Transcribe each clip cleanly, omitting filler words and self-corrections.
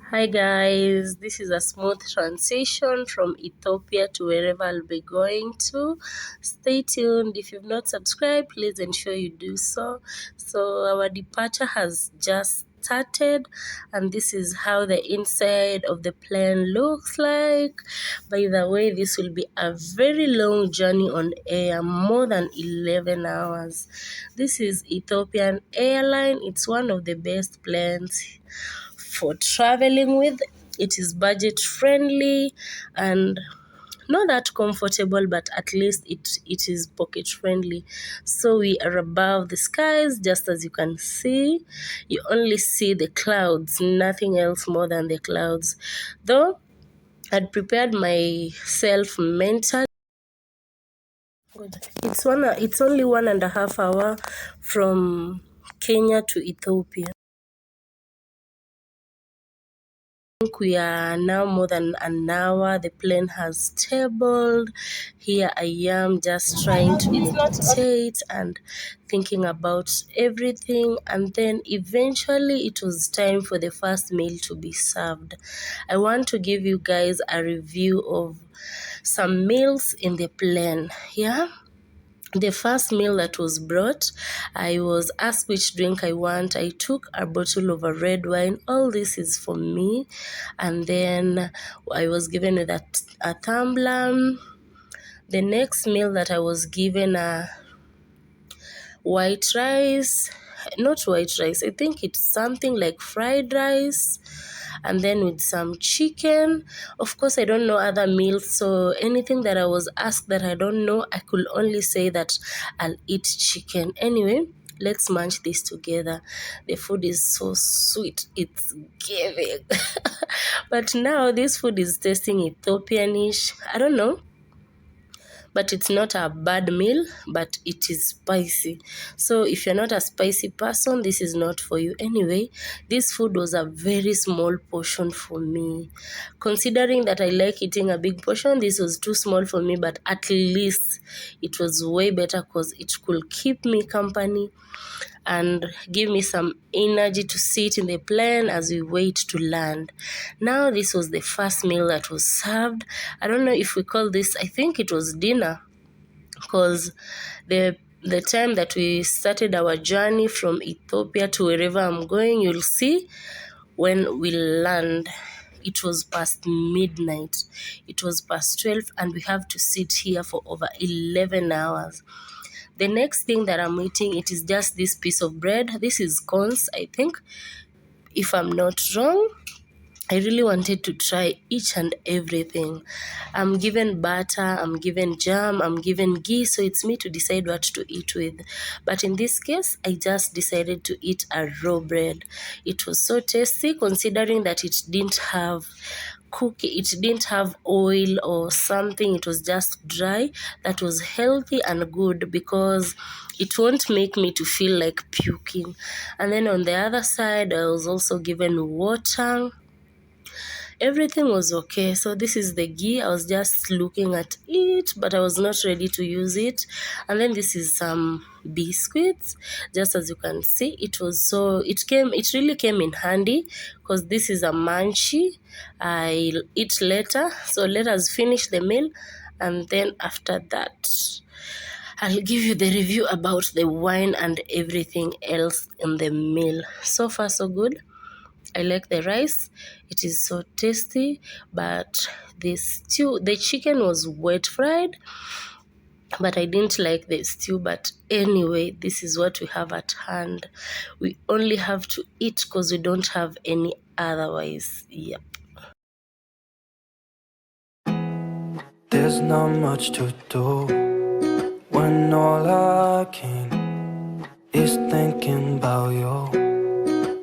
Hi guys, this is a smooth transition from Ethiopia to wherever I'll be going to. Stay tuned. If you've not subscribed, please ensure you do so. So our departure has just started, and this is how the inside of the plane looks like. By the way, this will be a very long journey on air, more than 11 hours. This is Ethiopian Airline. It's one of the best planes for traveling with. It is budget friendly and not that comfortable, but at least it is pocket friendly. So we are above the skies, just as you can see. You only see the clouds, nothing else more than the clouds. Though I'd prepared myself mentally. It's only 1.5 hours from Kenya to Ethiopia. We are now more than an hour. The plane has stabled. Here I am just trying to meditate and thinking about everything, and then eventually it was time for the first meal to be served. I want to give you guys a review of some meals in the plane. The first meal that was brought, I was asked which drink I want. I took a bottle of a red wine. All this is for me. And then I was given with a tumbler. The next meal that I was given, white rice. Not white rice. I think it's something like fried rice. And then with some chicken. Of course, I don't know other meals, so anything that I was asked that I don't know, I could only say that I'll eat chicken. Anyway, let's munch this together. The food is so sweet, it's giving. But now this food is tasting Ethiopianish. I don't know, but it's not a bad meal, but it is spicy. So if you're not a spicy person, this is not for you. Anyway, this food was a very small portion for me. Considering that I like eating a big portion, this was too small for me, but at least it was way better because it could keep me company and give me some energy to sit in the plane as we wait to land. Now, this was the first meal that was served. I don't know if we call this, I think it was dinner, because the time that we started our journey from Ethiopia to wherever I'm going, you'll see when we land. It was past midnight. It was past 12, and we have to sit here for over 11 hours. The next thing that I'm eating, it is just this piece of bread. This is scones, I think, if I'm not wrong. I really wanted to try each and everything. I'm given butter, I'm given jam, I'm given ghee, so it's me to decide what to eat with. But in this case, I just decided to eat a raw bread. It was so tasty, considering that it didn't have oil or something. It was just dry. That was healthy and good because it won't make me to feel like puking. And then on the other side, I was also given water. Everything was okay. So this is the ghee. I was just looking at it, but I was not ready to use it. And then this is some biscuits. Just as you can see, it really came in handy because this is a munchie. I'll eat later. So let us finish the meal, and then after that, I'll give you the review about the wine and everything else in the meal. So far, so good. I like the rice. It is so tasty, but the chicken was wet fried, but I didn't like the stew. But anyway, this is what we have at hand. We only have to eat because we don't have any otherwise. Yep. There's not much to do when all I can is thinking about you.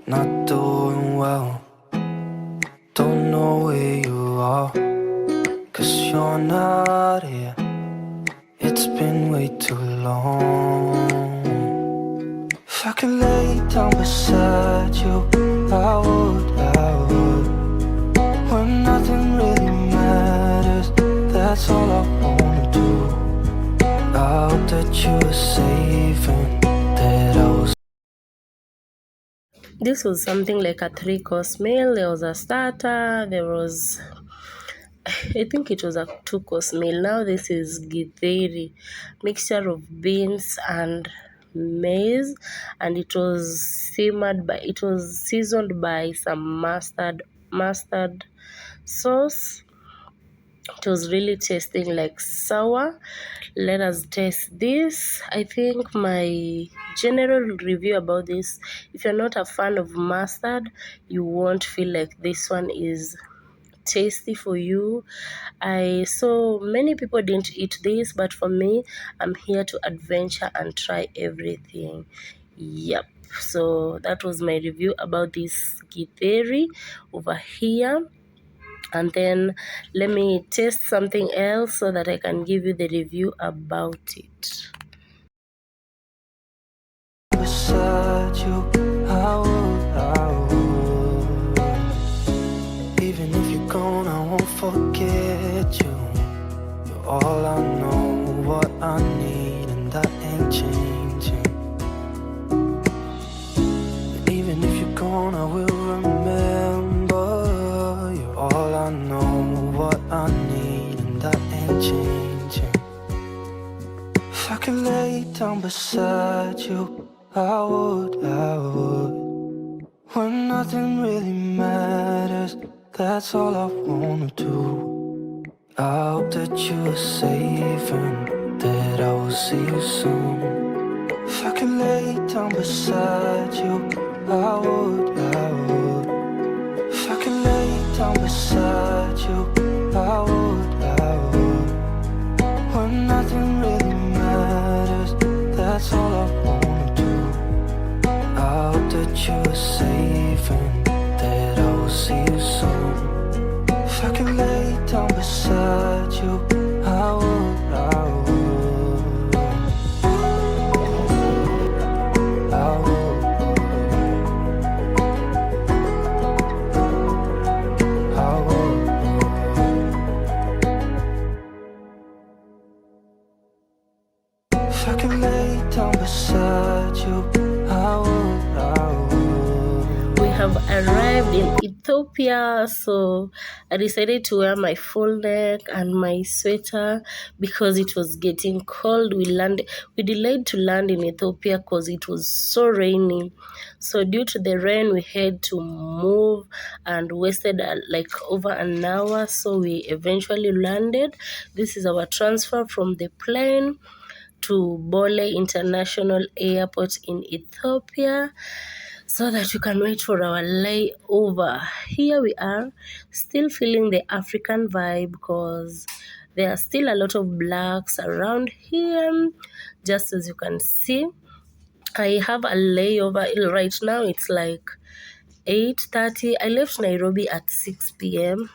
Not doing well, don't know where you are, 'cause you're not here. It's been way too long. If I could lay down beside you, I would. When nothing really matters, that's all I wanna do. I hope that you were safe and that I was. This was something like a 3-course meal. There was a starter, there was, I think it was a 2-course meal. Now this is githeri, mixture of beans and maize, and it was seasoned by some mustard sauce. It was really tasting like sour. Let us taste this. I think my general review about this, if you're not a fan of mustard, you won't feel like this one is tasty for you. I saw many people didn't eat this, but for me, I'm here to adventure and try everything. Yep. So that was my review about this githeri over here. And then let me taste something else so that I can give you the review about it. Beside you, I would. Even if you're gone, I won't forget you. You're all I know, what I need, and that ain't changing. And even if you're gone, I will remember. You're all I know, what I need, and that ain't changing. If I could lay down beside you, I would. When nothing really matters, that's all I wanna do. I hope that you are safe and that I will see you soon. If I could lay down beside you, I would. If I could lay down beside you, I would. When nothing really matters, that's all I wanna do. I hope that you are safe and that I will see you soon. If I could lay down beside you, I would. I would. I would. If I could lay down beside you, I would. We have arrived in Ethiopia, so I decided to wear my full neck and my sweater because it was getting cold. We delayed to land in Ethiopia because it was so rainy. So due to the rain, we had to move and wasted like over an hour. So we eventually landed. This is our transfer from the plane to Bole International Airport in Ethiopia, so that you can wait for our layover. Here we are, still feeling the African vibe because there are still a lot of blacks around here, just as you can see. I have a layover right now. It's like 8:30. I left Nairobi at 6 p.m.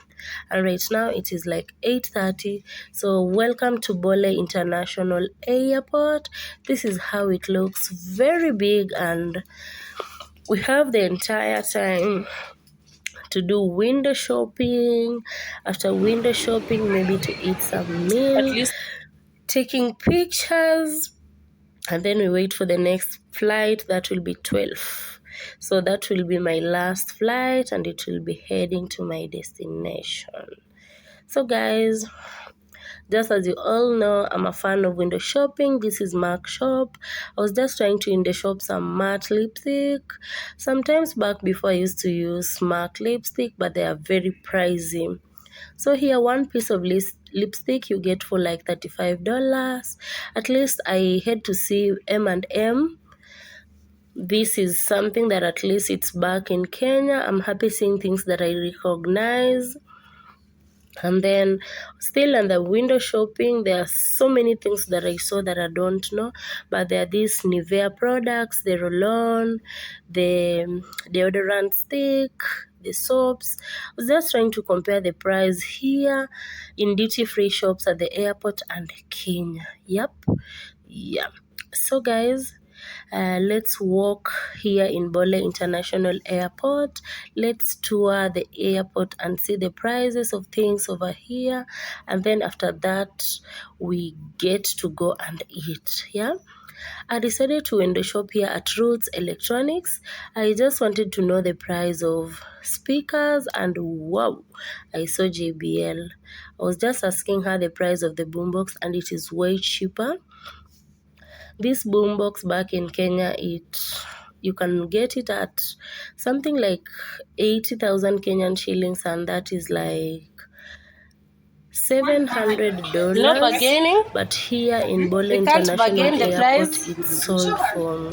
and right now it is like 8:30. So welcome to Bole International Airport. This is how it looks, very big, and we have the entire time to do window shopping. After window shopping, maybe to eat some meal, taking pictures, and then we wait for the next flight. That will be 12. So that will be my last flight, and it will be heading to my destination. So guys, just as you all know, I'm a fan of window shopping. This is MAC Shop. I was just trying to window shop some matte lipstick. Sometimes back before I used to use MAC lipstick, but they are very pricey. So here, one piece of lipstick you get for like $35. At least I had to see M&M. This is something that at least it's back in Kenya. I'm happy seeing things that I recognize. And then still on the window shopping, there are so many things that I saw that I don't know, but there are these Nivea products, the roll-on, the deodorant stick, the soaps. I was just trying to compare the price here in duty-free shops at the airport and Kenya. Yep. Yeah. So guys, Let's walk here in Bole International Airport. Let's tour the airport and see the prices of things over here. And then after that, we get to go and eat. Yeah. I decided to window shop here at Roots Electronics. I just wanted to know the price of speakers, and wow, I saw JBL. I was just asking her the price of the boombox, and it is way cheaper. This boombox back in Kenya, you can get it at something like 80,000 Kenyan shillings, and that is like Not $700. bargaining. But here in Bole We can't International bargain the Airport, price. it's sold for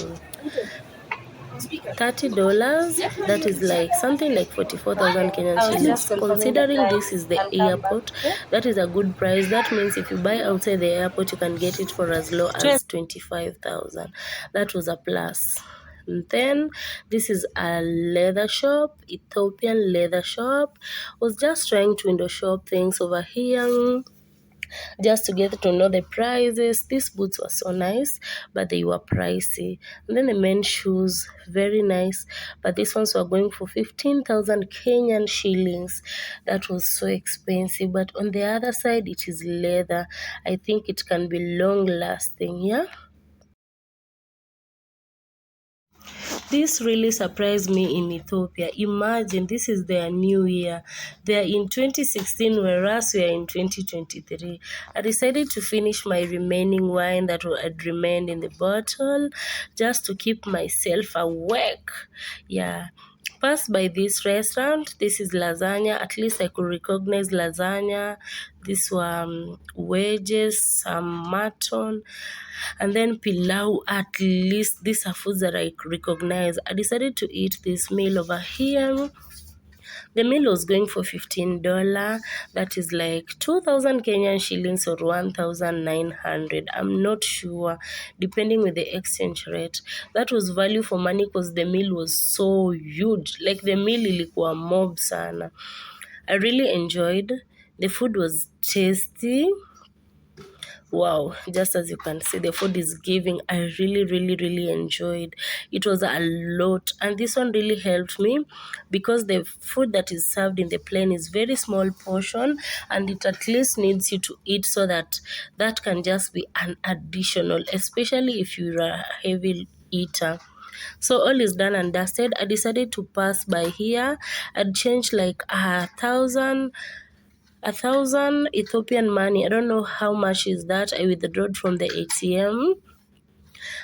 $30. That is like something like 44,000 Kenyan I was just shillings. confirming the Considering this price. is the I'll come back. airport, Okay? that is a good price. That means if you buy outside the airport, you can get it for as low as 25,000. That was a plus. And then this is a leather shop, Ethiopian leather shop. Was just trying to window shop things over here just to get to know the prices. These boots were so nice, but they were pricey. And then the men's shoes, very nice, but these ones were going for 15,000 Kenyan shillings. That was so expensive. But on the other side, it is leather. I think it can be long lasting. Yeah. This really surprised me in Ethiopia. Imagine, this is their new year. They are in 2016, whereas we are in 2023. I decided to finish my remaining wine that had remained in the bottle just to keep myself awake. Yeah. Passed by this restaurant. This is lasagna. At least I could recognize lasagna. These were wedges, some mutton, and then pilau. At least these are foods that I recognize. I decided to eat this meal over here. The meal was going for $15. That is like 2,000 Kenyan shillings or 1,900. I'm not sure, depending with the exchange rate. That was value for money because the meal was so huge. Like the meal ilikuwa mob sana. I really enjoyed. The food was tasty. Wow, just as you can see, the food is giving. I really enjoyed. It was a lot, and this one really helped me because the food that is served in the plane is very small portion, and it at least needs you to eat so that that can just be an additional, especially if you're a heavy eater. So all is done and dusted. I decided to pass by here. I'd changed like 1,000 Ethiopian money. I don't know how much is that. I withdrew from the ATM.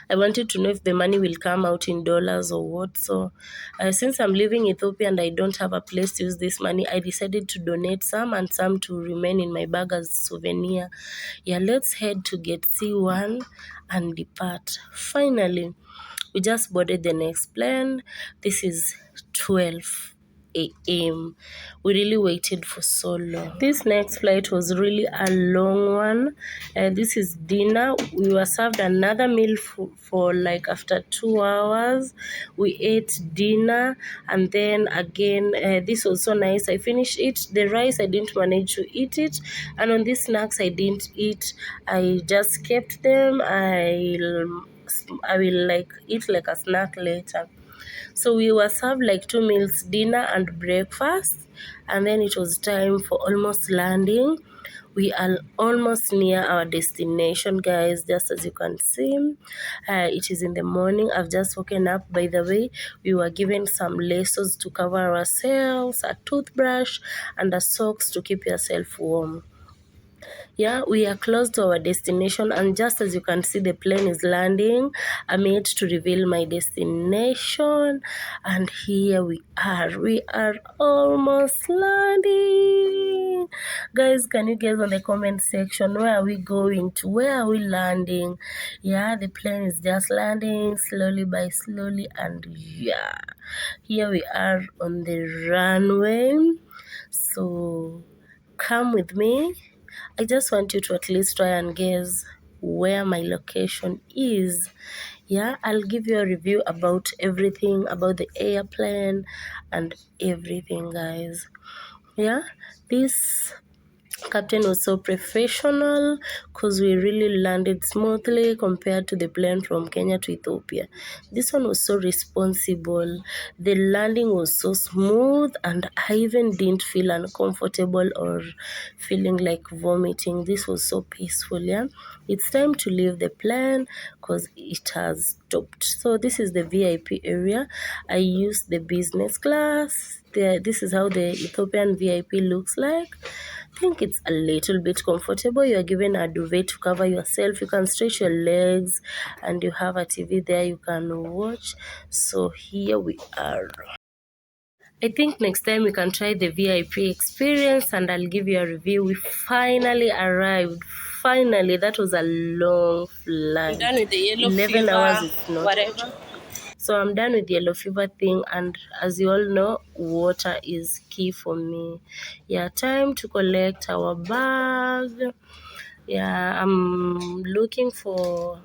I wanted to know if the money will come out in dollars or what. So since I'm leaving Ethiopia and I don't have a place to use this money, I decided to donate some and some to remain in my bag as souvenir. Yeah, let's head to Gate C1 and depart. Finally, we just boarded the next plane. This is 12 a.m. We really waited for so long. This next flight was really a long one. This is dinner. We were served another meal for like after 2 hours. We ate dinner, and then again, this was so nice. I finished it. The rice, I didn't manage to eat it, and on these snacks, I didn't eat. I just kept them. I will like eat like a snack later. So we were served like 2 meals, dinner and breakfast, and then it was time for almost landing. We are almost near our destination, guys, just as you can see. It is in the morning. I've just woken up. By the way, we were given some laces to cover ourselves, a toothbrush, and a socks to keep yourself warm. Yeah, we are close to our destination, and just as you can see, the plane is landing. I'm yet to reveal my destination, and here we are. We are almost landing. Guys, can you guys on the comment section, where are we going to? Where are we landing? Yeah, the plane is just landing slowly by slowly, and yeah, here we are on the runway. So come with me. I just want you to at least try and guess where my location is. Yeah, I'll give you a review about everything, about the airplane and everything, guys. Yeah, this Captain was so professional because we really landed smoothly compared to the plane from Kenya to Ethiopia. This one was so responsible. The landing was so smooth, and I even didn't feel uncomfortable or feeling like vomiting. This was so peaceful. Yeah, it's time to leave the plane because it has stopped. So this is the VIP area. I used the business class. This is how the Ethiopian VIP looks like. I think it's a little bit comfortable. You are given a duvet to cover yourself. You can stretch your legs, and you have a TV there you can watch. So here we are. I think next time we can try the VIP experience, and I'll give you a review. We finally arrived. Finally, that was a long flight. I'm done with the yellow 11 fever, hours is not whatever. So I'm done with the yellow fever thing, and as you all know, water is key for me. Yeah, time to collect our bag. Yeah, I'm looking for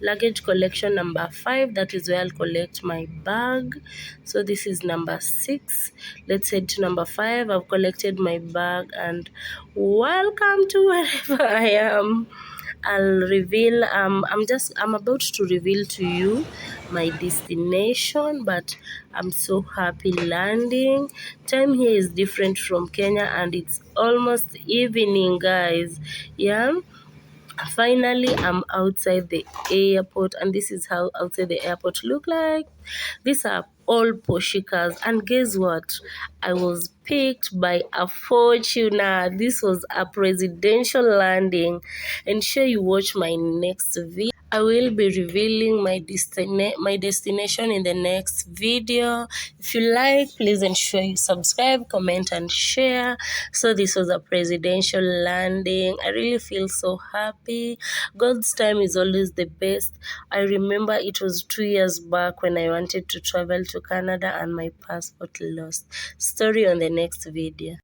luggage collection number 5. That is where I'll collect my bag. So this is number 6. Let's head to number 5. I've collected my bag, and welcome to wherever I am. I'll reveal I'm about to reveal to you my destination, but I'm so happy landing. Time here is different from Kenya, and it's almost evening, guys. Yeah, finally I'm outside the airport, and this is how outside the airport look like. These are all Porsche cars, and guess what, I was picked by a fortuner. This was a presidential landing, and sure, you watch my next video. I will be revealing my destination in the next video. If you like, please ensure you subscribe, comment, and share. So this was a presidential landing. I really feel so happy. God's time is always the best. I remember it was 2 years back when I wanted to travel to Canada and my passport lost. Story on the next video.